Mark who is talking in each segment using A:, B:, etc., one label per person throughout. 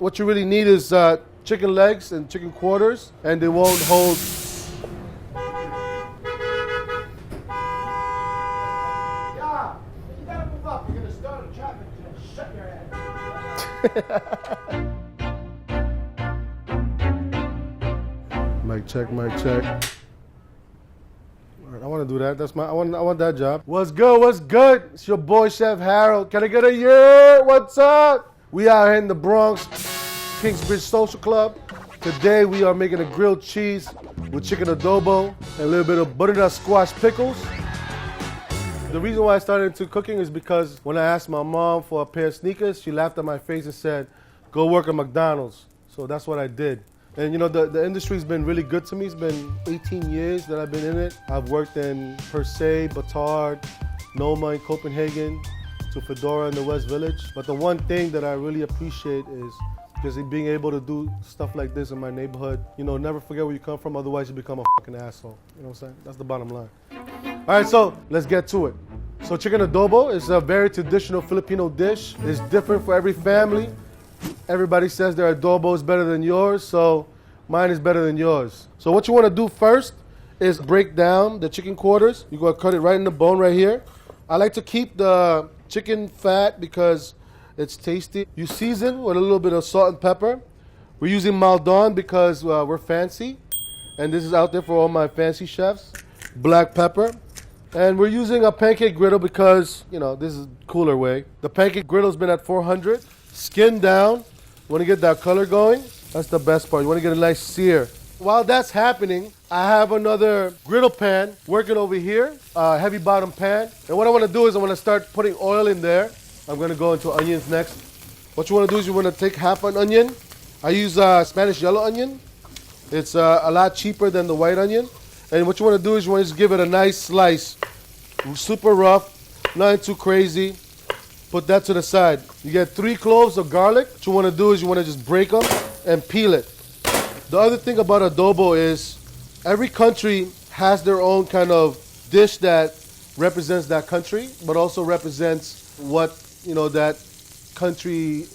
A: what you really need is chicken legs and chicken quarters, and they won't hold.
B: Yeah, you gotta move up. You're gonna start a traffic jam. Shut your ass.
A: Mic check, mic check. All right, I want to do that. That's I want that job. What's good? What's good? It's your boy Chef Harold. Can I get a yeah? What's up? We out here in the Bronx, Kingsbridge Social Club. Today we are making a grilled cheese with chicken adobo and a little bit of butternut squash pickles. The reason why I started into cooking is because when I asked my mom for a pair of sneakers, she laughed at my face and said, "Go work at McDonald's." So that's what I did. And you know, the industry's been really good to me. It's been 18 years that I've been in it. I've worked in Per Se, Batard, Noma in Copenhagen, to Fedora in the West Village. But the one thing that I really appreciate is just being able to do stuff like this in my neighborhood. You know, never forget where you come from, otherwise you become a fucking asshole. You know what I'm saying? That's the bottom line. All right, so let's get to it. So chicken adobo is a very traditional Filipino dish. It's different for every family. Everybody says their adobo is better than yours, so mine is better than yours. So what you want to do first is break down the chicken quarters. You're going to cut it right in the bone right here. I like to keep the chicken fat because it's tasty. You season with a little bit of salt and pepper. We're using Maldon because we're fancy, and this is out there for all my fancy chefs. Black pepper. And we're using a pancake griddle because, you know, this is a cooler way. The pancake griddle's been at 400. Skin down. Want to get that color going? That's the best part. You want to get a nice sear. While that's happening, I have another griddle pan working over here, heavy bottom pan. And what I want to do is I want to start putting oil in there. I'm going to go into onions next. What you want to do is you want to take half an onion. I use Spanish yellow onion. It's a lot cheaper than the white onion. And what you want to do is you want to just give it a nice slice. Super rough, nothing too crazy. Put that to the side. You get 3 cloves of garlic. What you want to do is you want to just break them and peel it. The other thing about adobo is every country has their own kind of dish that represents that country, but also represents what, you know, that country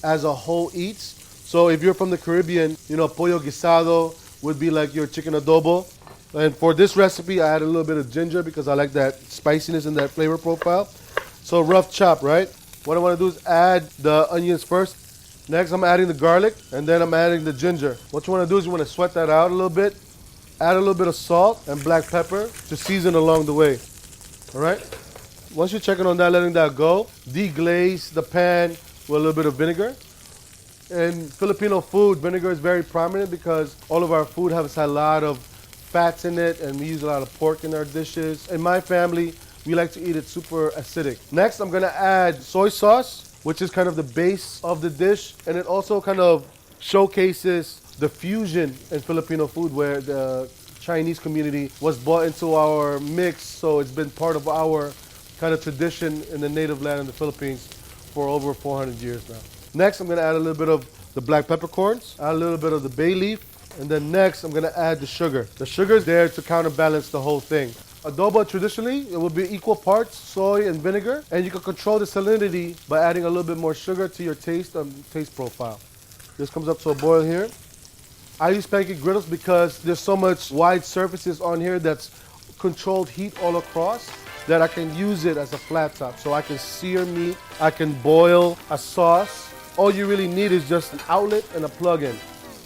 A: as a whole eats. So if you're from the Caribbean, you know, pollo guisado would be like your chicken adobo. And for this recipe, I add a little bit of ginger because I like that spiciness and that flavor profile. So rough chop, right? What I want to do is add the onions first. Next, I'm adding the garlic, and then I'm adding the ginger. What you want to do is you want to sweat that out a little bit. Add a little bit of salt and black pepper to season along the way. All right? Once you're checking on that, letting that go, deglaze the pan with a little bit of vinegar. In Filipino food, vinegar is very prominent because all of our food has a lot of fats in it, and we use a lot of pork in our dishes. In my family, we like to eat it super acidic. Next, I'm gonna add soy sauce, which is kind of the base of the dish, and it also kind of showcases the fusion in Filipino food where the Chinese community was brought into our mix, so it's been part of our kind of tradition in the native land in the Philippines for over 400 years now. Next, I'm gonna add a little bit of the black peppercorns, add a little bit of the bay leaf, and then next, I'm gonna add the sugar. The sugar is there to counterbalance the whole thing. Adobo, traditionally, it will be equal parts soy and vinegar, and you can control the salinity by adding a little bit more sugar to your taste profile. This comes up to a boil here. I use pancake griddles because there's so much wide surfaces on here that's controlled heat all across that I can use it as a flat top. So I can sear meat, I can boil a sauce. All you really need is just an outlet and a plug-in.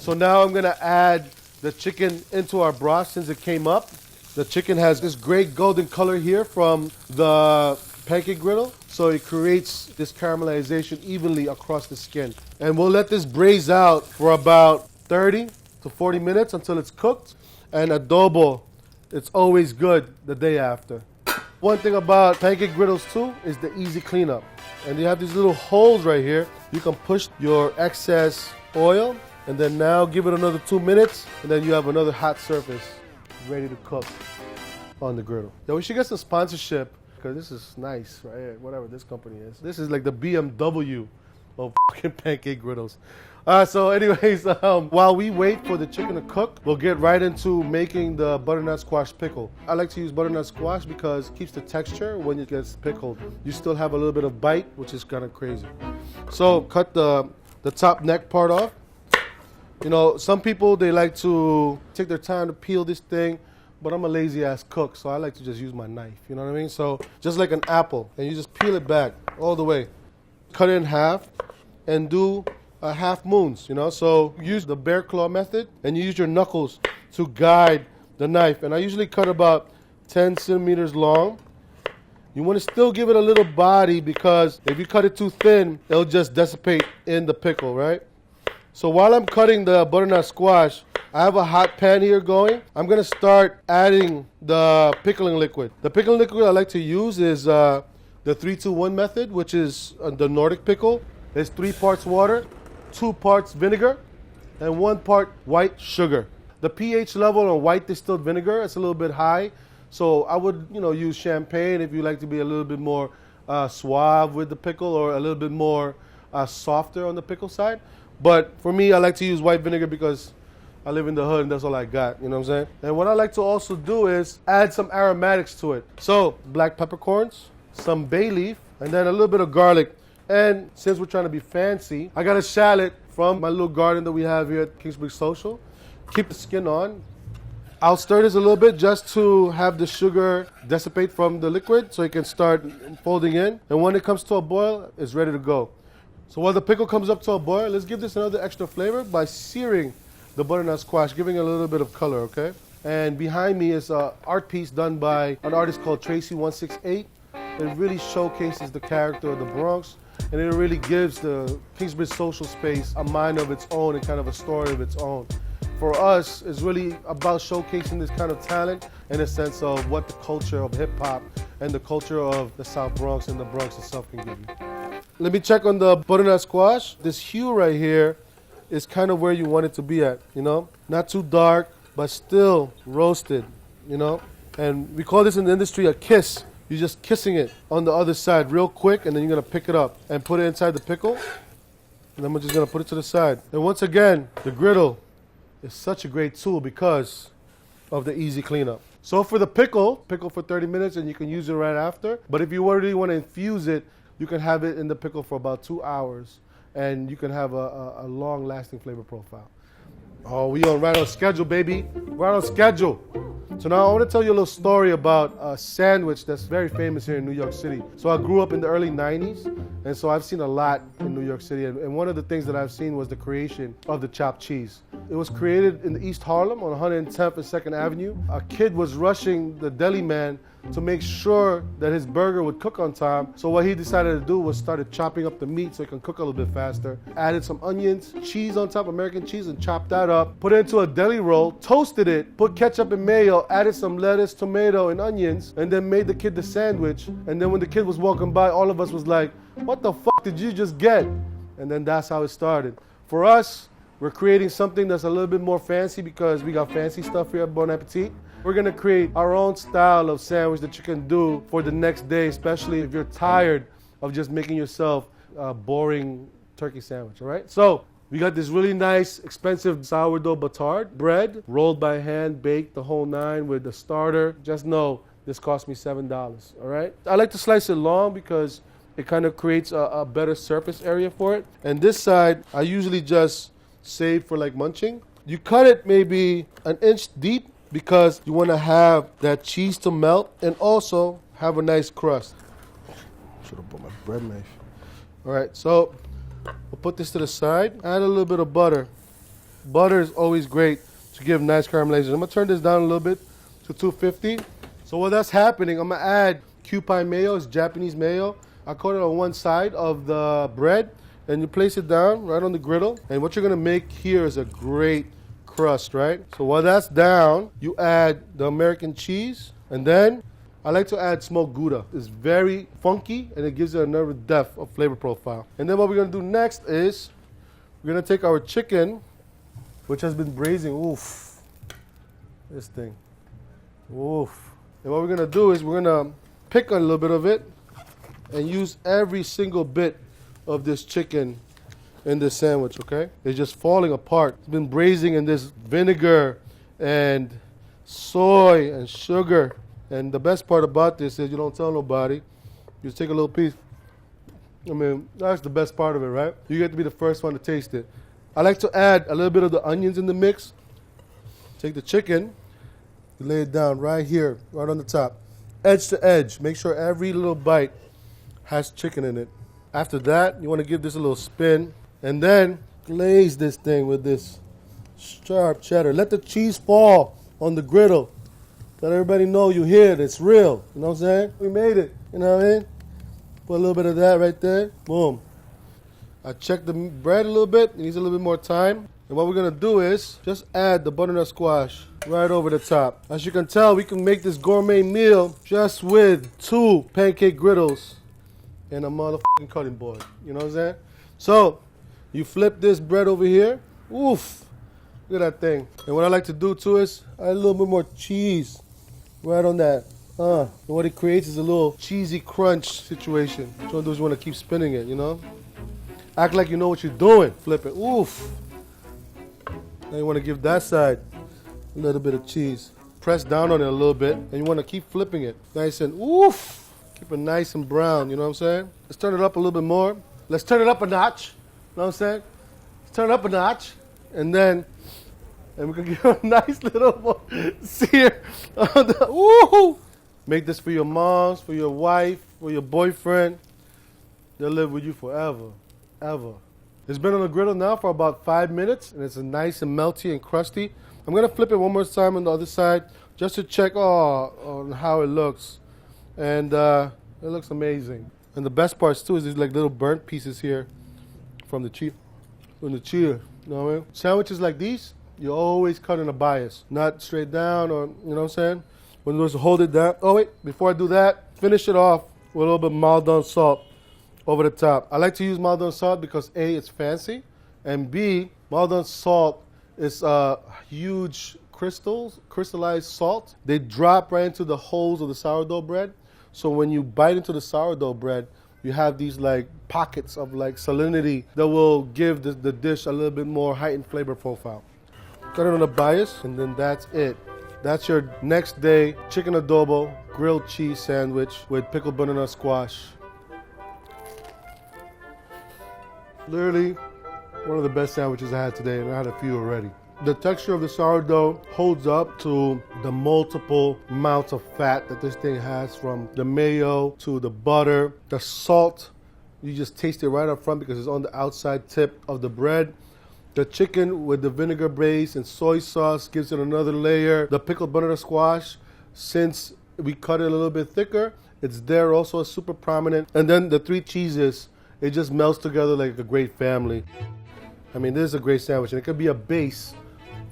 A: So now I'm gonna add the chicken into our broth since it came up. The chicken has this great golden color here from the pancake griddle, so it creates this caramelization evenly across the skin. And we'll let this braise out for about 30 to 40 minutes until it's cooked. And adobo, it's always good the day after. One thing about pancake griddles too is the easy cleanup. And you have these little holes right here. You can push your excess oil, and then now give it another 2 minutes, and then you have another hot surface ready to cook on the griddle. Now we should get some sponsorship because this is nice, right? Whatever this company is. This is like the BMW of fucking pancake griddles. So anyways, while we wait for the chicken to cook, we'll get right into making the butternut squash pickle. I like to use butternut squash because it keeps the texture when it gets pickled. You still have a little bit of bite, which is kind of crazy. So cut the the top neck part off. You know, some people, they like to take their time to peel this thing, but I'm a lazy ass cook, so I like to just use my knife, you know what I mean? So just like an apple, and you just peel it back all the way. Cut it in half and do half moons, you know? So use the bear claw method, and you use your knuckles to guide the knife. And I usually cut about 10 centimeters long. You want to still give it a little body, because if you cut it too thin, it'll just dissipate in the pickle, right? So while I'm cutting the butternut squash, I have a hot pan here going. I'm going to start adding the pickling liquid. The pickling liquid I like to use is the 3-2-1 method, which is the Nordic pickle. It's 3 parts water, 2 parts vinegar, and 1 part white sugar. The pH level on white distilled vinegar is a little bit high, so I would, use champagne if you like to be a little bit more suave with the pickle, or a little bit more softer on the pickle side. But for me, I like to use white vinegar because I live in the hood and that's all I got, you know what I'm saying? And what I like to also do is add some aromatics to it. So black peppercorns, some bay leaf, and then a little bit of garlic. And since we're trying to be fancy, I got a shallot from my little garden that we have here at Kingsbridge Social. Keep the skin on. I'll stir this a little bit just to have the sugar dissipate from the liquid so it can start folding in. And when it comes to a boil, it's ready to go. So while the pickle comes up to a boil, let's give this another extra flavor by searing the butternut squash, giving it a little bit of color, okay? And behind me is an art piece done by an artist called Tracy 168. It really showcases the character of the Bronx, and it really gives the Kingsbridge social space a mind of its own and kind of a story of its own. For us, it's really about showcasing this kind of talent in a sense of what the culture of hip hop and the culture of the South Bronx and the Bronx itself can give you. Let me check on the butternut squash. This hue right here is kind of where you want it to be at, Not too dark, but still roasted, And we call this in the industry a kiss. You're just kissing it on the other side real quick, and then you're going to pick it up and put it inside the pickle. And then we're just going to put it to the side. And once again, the griddle is such a great tool because of the easy cleanup. So for the pickle for 30 minutes, and you can use it right after. But if you really want to infuse it, you can have it in the pickle for about 2 hours, and you can have a long-lasting flavor profile. Oh, we on right on schedule, baby. Right on schedule. So now I want to tell you a little story about a sandwich that's very famous here in New York City. So I grew up in the early 90s, and so I've seen a lot in New York City. And one of the things that I've seen was the creation of the chopped cheese. It was created in East Harlem on 110th and 2nd Avenue. A kid was rushing the deli man to make sure that his burger would cook on time. So what he decided to do was started chopping up the meat so it can cook a little bit faster. Added some onions, cheese on top, American cheese, and chopped that up. Put it into a deli roll, toasted it, put ketchup and mayo, added some lettuce, tomato, and onions, and then made the kid the sandwich. And then when the kid was walking by, all of us was like, what the fuck did you just get? And then that's how it started. For us, we're creating something that's a little bit more fancy because we got fancy stuff here at Bon Appetit. We're gonna create our own style of sandwich that you can do for the next day, especially if you're tired of just making yourself a boring turkey sandwich, all right? So we got this really nice, expensive sourdough batard bread, rolled by hand, baked the whole 9 with the starter. Just know this cost me $7, all right? I like to slice it long because it kind of creates a better surface area for it. And this side, I usually just save for like munching. You cut it maybe an inch deep because you want to have that cheese to melt and also have a nice crust. Should have put my bread knife. All right, so we'll put this to the side. Add a little bit of butter. Butter is always great to give nice caramelization. I'm gonna turn this down a little bit to 250. So while that's happening, I'm gonna add Kewpie mayo. It's Japanese mayo. I coat it on one side of the bread, and you place it down right on the griddle. And what you're gonna make here is a great crust, right? So while that's down, you add the American cheese, and then I like to add smoked Gouda. It's very funky, and it gives it another depth of flavor profile. And then what we're gonna do next is we're gonna take our chicken, which has been braising. Oof, this thing. Oof. And what we're gonna do is we're gonna pick a little bit of it and use every single bit of this chicken in this sandwich, okay? It's just falling apart. It's been braising in this vinegar and soy and sugar. And the best part about this is you don't tell nobody. You just take a little piece I mean, that's the best part of it, right? You get to be the first one to taste it. I like to add a little bit of the onions in the mix. Take the chicken, you lay it down right here, right on the top. Edge to edge. Make sure every little bite has chicken in it. After that, you want to give this a little spin. And then glaze this thing with this sharp cheddar. Let the cheese fall on the griddle. Let everybody know you hear it. It's real. You know what I'm saying? We made it. You know what I mean? Put a little bit of that right there. Boom. I checked the bread a little bit. It needs a little bit more time. And what we're going to do is just add the butternut squash right over the top. As you can tell, we can make this gourmet meal just with 2 pancake griddles and a motherfucking cutting board. You know what I'm saying? So, you flip this bread over here. Oof. Look at that thing. And what I like to do too is add a little bit more cheese right on that. And what it creates is a little cheesy crunch situation. What you want to do is you want to keep spinning it, you know? Act like you know what you're doing. Flip it. Oof. Now you want to give that side a little bit of cheese. Press down on it a little bit, and you want to keep flipping it. Nice and oof. Keep it nice and brown, you know what I'm saying? Let's turn it up a little bit more. Let's turn it up a notch. You know what I'm saying? Let's turn it up a notch. And then, we can give a nice little sear on the, woo! Make this for your moms, for your wife, for your boyfriend. They'll live with you forever, ever. It's been on the griddle now for about 5 minutes, and it's nice and melty and crusty. I'm gonna flip it one more time on the other side just to check on how it looks. And it looks amazing. And the best parts too is there's like little burnt pieces here from the cheese. You know what I mean? Sandwiches like these, you always cut in a bias, not straight down, or you know what I'm saying? When you just hold it down. Oh wait, before I do that, finish it off with a little bit of Maldon salt over the top. I like to use Maldon salt because A, it's fancy, and B, Maldon salt is huge crystallized salt. They drop right into the holes of the sourdough bread. So when you bite into the sourdough bread, you have these like pockets of like salinity that will give the dish a little bit more heightened flavor profile. Cut it on a bias, and then that's it. That's your next day chicken adobo grilled cheese sandwich with pickled butternut squash. Literally one of the best sandwiches I had today, and I had a few already. The texture of the sourdough holds up to the multiple amounts of fat that this thing has, from the mayo to the butter. The salt, you just taste it right up front because it's on the outside tip of the bread. The chicken with the vinegar base and soy sauce gives it another layer. The pickled butternut squash, since we cut it a little bit thicker, it's there also super prominent. And then the 3 cheeses, it just melts together like a great family. I mean, this is a great sandwich, and it could be a base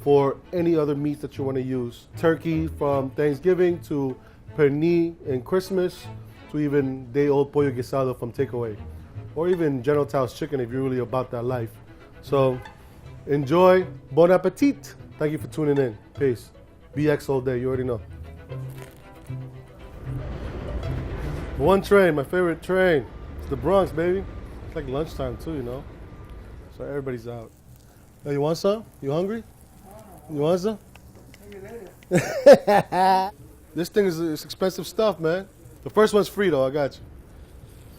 A: for any other meat that you want to use. Turkey from Thanksgiving to pernil in Christmas to even day-old pollo guisado from takeaway. Or even General Tao's chicken if you're really about that life. So enjoy. Bon appetit. Thank you for tuning in. Peace. BX all day. You already know. One train, my favorite train. It's the Bronx, baby. It's like lunchtime too, you know. So everybody's out. Hey, you want some? You hungry? You want some? This thing is expensive stuff, man. The first one's free though, I got you.